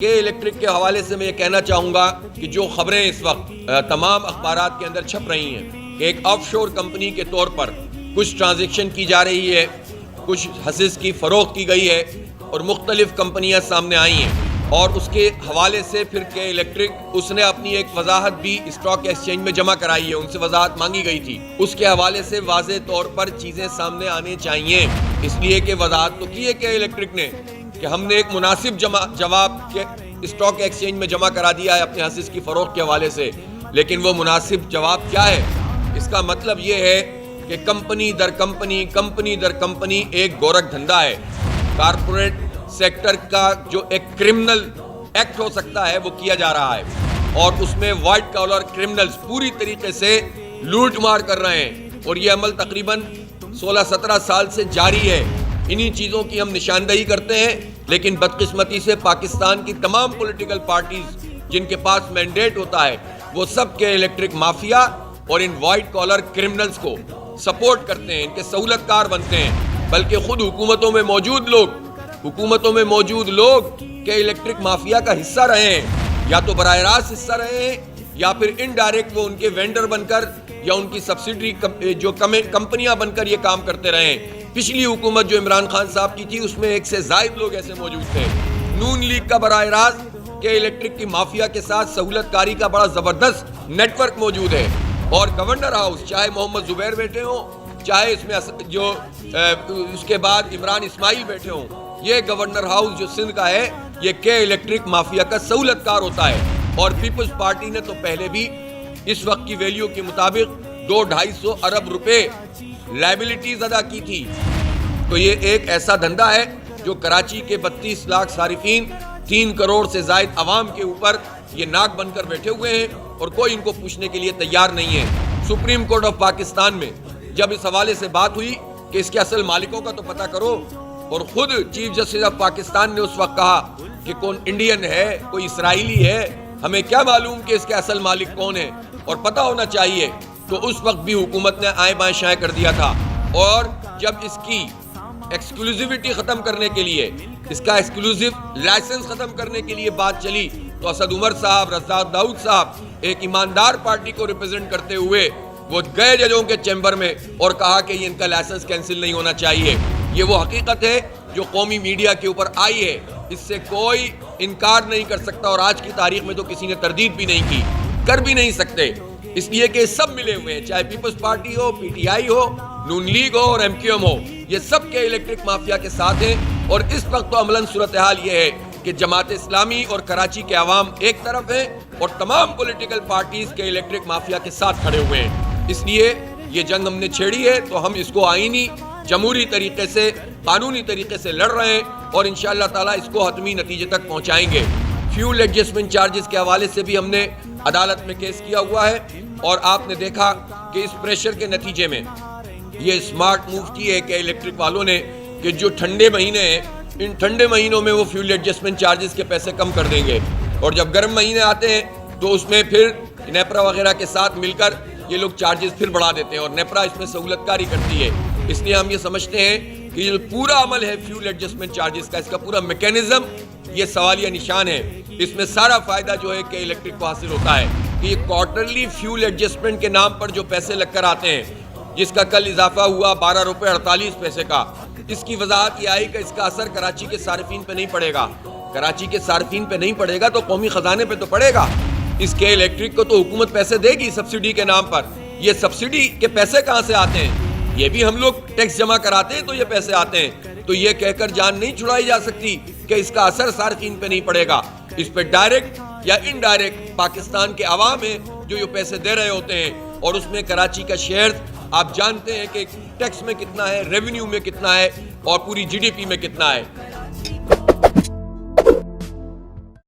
کہ الیکٹرک کے حوالے سے میں یہ کہنا چاہوں گا کہ جو خبریں اس وقت تمام اخبارات کے اندر چھپ رہی ہیں کہ ایک آف شور کمپنی کے طور پر کچھ ٹرانزیکشن کی جا رہی ہے، کچھ حصص کی فروخت کی گئی ہے اور مختلف کمپنیاں سامنے آئی ہیں، اور اس کے حوالے سے پھر کہ الیکٹرک اس نے اپنی ایک وضاحت بھی اسٹاک ایکسچینج میں جمع کرائی ہے، ان سے وضاحت مانگی گئی تھی، اس کے حوالے سے واضح طور پر چیزیں سامنے آنے چاہیے، اس لیے کہ وضاحت تو کی ہے کہ الیکٹرک نے کہ ہم نے ایک مناسب جواب کے اسٹاک ایکسچینج میں جمع کرا دیا ہے اپنے حصص کی فروخت کے حوالے سے، لیکن وہ مناسب جواب کیا ہے؟ اس کا مطلب یہ ہے کہ کمپنی در کمپنی ایک گورکھ دھندا ہے، کارپوریٹ سیکٹر کا جو ایک کرمنل ایکٹ ہو سکتا ہے وہ کیا جا رہا ہے، اور اس میں وائٹ کالر کرمنلز پوری طریقے سے لوٹ مار کر رہے ہیں، اور یہ عمل تقریباً 16-17 سال سے جاری ہے۔ انہی چیزوں کی ہم نشاندہی کرتے ہیں، لیکن بدقسمتی سے پاکستان کی تمام پولیٹیکل پارٹیز جن کے پاس مینڈیٹ ہوتا ہے وہ سب کے الیکٹرک مافیا اور ان وائٹ کالر کرمنلز کو سپورٹ کرتے ہیں، ان کے سہولت کار بنتے ہیں، بلکہ خود حکومتوں میں موجود لوگ کہ الیکٹرک مافیا کا حصہ رہے ہیں، یا تو براہ راست حصہ رہے ہیں یا پھر انڈائریکٹ وہ ان کے وینڈر بن کر یا ان کی سبسڈری جو کمپنیاں بن کر یہ کام کرتے رہے ہیں۔ پچھلی حکومت جو عمران خان صاحب کی تھی اس میں 1 سے زائد لوگ ایسے موجود تھے۔ نون لیگ کا براہ راست کہ الیکٹرک کی مافیا کے ساتھ سہولت کاری کا بڑا زبردست نیٹ ورک موجود ہے، اور گورنر ہاؤس چاہے محمد زبیر بیٹھے ہوں، چاہے اس میں جو اس کے بعد عمران اسماعیل بیٹھے ہوں، یہ گورنر ہاؤس جو سندھ کا ہے یہ کہ الیکٹرک مافیا کا سہولت کار ہوتا ہے، اور پیپلز پارٹی نے تو پہلے بھی اس وقت کی ویلیو کے مطابق 200-250 ارب روپے لائبلٹیز ادا کی تھی۔ تو یہ ایک ایسا دھندا ہے جو کراچی کے 32 لاکھ صارفین، 3 کروڑ سے زائد عوام کے اوپر یہ ناک بن کر بیٹھے ہوئے ہیں، اور کوئی ان کو پوچھنے کے لیے تیار نہیں ہے۔ سپریم کورٹ آف پاکستان میں جب اس حوالے سے بات ہوئی کہ اس کے اصل مالکوں کا تو پتہ کرو، اور خود چیف جسٹس آف پاکستان نے اس وقت کہا کہ کون انڈین ہے، کوئی اسرائیلی ہے، ہمیں کیا معلوم کہ اس کے اصل مالک کون ہیں، اور پتہ ہونا چاہیے، تو اس وقت بھی حکومت نے آئیں بائیں شائیں کر دیا تھا۔ اور جب اس کی ایکسکلوزیوٹی ختم کرنے کے لیے، اس کا ایکسکلوزیو لائسنس ختم کرنے کے لیے بات چلی، تو اسد عمر صاحب، رزاق داؤد صاحب ایک ایماندار پارٹی کو ریپرزینٹ کرتے ہوئے وہ گئے ججوں کے چیمبر میں اور کہا کہ یہ ان کا لائسنس کینسل نہیں ہونا چاہیے۔ یہ وہ حقیقت ہے جو قومی میڈیا کے اوپر آئی ہے، اس سے کوئی انکار نہیں کر سکتا، اور آج کی تاریخ میں تو کسی نے تردید بھی نہیں کی، کر بھی نہیں سکتے، اس لیے کہ سب ملے ہوئے ہیں، چاہے پیپلز پارٹی ہو، پی ٹی آئی ہو، نون لیگ ہو اور MQM ہو، یہ سب کے الیکٹرک مافیا کے ساتھ ہیں۔ اور اس وقت تو عملاً صورتحال یہ ہے کہ جماعت اسلامی اور کراچی کے عوام ایک طرف ہیں، اور تمام پولیٹیکل پارٹیز کے الیکٹرک مافیا کے ساتھ کھڑے ہوئے ہیں۔ اس لیے یہ جنگ ہم نے چھیڑی ہے تو ہم اس کو آئینی جمہوری طریقے سے، قانونی طریقے سے لڑ رہے ہیں، اور انشاءاللہ تعالیٰ اس کو حتمی نتیجے تک پہنچائیں گے۔ فیول ایڈجسٹمنٹ چارجز کے حوالے سے بھی ہم نے عدالت میں کیس کیا ہوا ہے، اور آپ نے دیکھا کہ اس پریشر کے نتیجے میں یہ اسمارٹ موو کی ہے کہ الیکٹرک والوں نے کہ جو ٹھنڈے مہینے ہیں، ان ٹھنڈے مہینوں میں وہ فیول ایڈجسٹمنٹ چارجز کے پیسے کم کر دیں گے، اور جب گرم مہینے آتے ہیں تو اس میں پھر نیپرا وغیرہ کے ساتھ مل کر یہ لوگ چارجز پھر بڑھا دیتے ہیں، اور نیپرا اس میں سہولت کاری کرتی ہے۔ اس لیے ہم یہ سمجھتے ہیں کہ یہ جو پورا عمل ہے فیول ایڈجسٹمنٹ چارجز کا، اس کا پورا میکینزم یہ سوالیہ نشان ہے۔ اس میں سارا فائدہ جو ہے کہ الیکٹرک کو حاصل ہوتا ہے کہ یہ کوارٹرلی فیول ایڈجسٹمنٹ کے نام پر جو پیسے لگ کر آتے ہیں، جس کا کل اضافہ ہوا 12 روپے 48 پیسے کا، اس کی وضاحت یہ آئی کہ اس کا اثر کراچی کے صارفین پہ نہیں پڑے گا۔ کراچی کے صارفین پہ نہیں پڑے گا تو قومی خزانے پہ تو پڑے گا۔ اس کے الیکٹرک کو تو حکومت پیسے دے گی سبسڈی کے نام پر۔ یہ سبسڈی کے پیسے کہاں سے آتے ہیں؟ یہ بھی ہم لوگ ٹیکس جمع کراتے ہیں تو یہ پیسے آتے ہیں، تو یہ کہہ کر جان نہیں چھڑائی جا سکتی کہ اس کا اثر صارفین پہ نہیں پڑے گا۔ اس پہ ڈائریکٹ یا انڈائریکٹ پاکستان کے عوام ہیں جو یہ پیسے دے رہے ہوتے ہیں، اور اس میں کراچی کا شیئر آپ جانتے ہیں کہ ٹیکس میں کتنا ہے، ریونیو میں کتنا ہے، اور پوری GDP میں کتنا ہے۔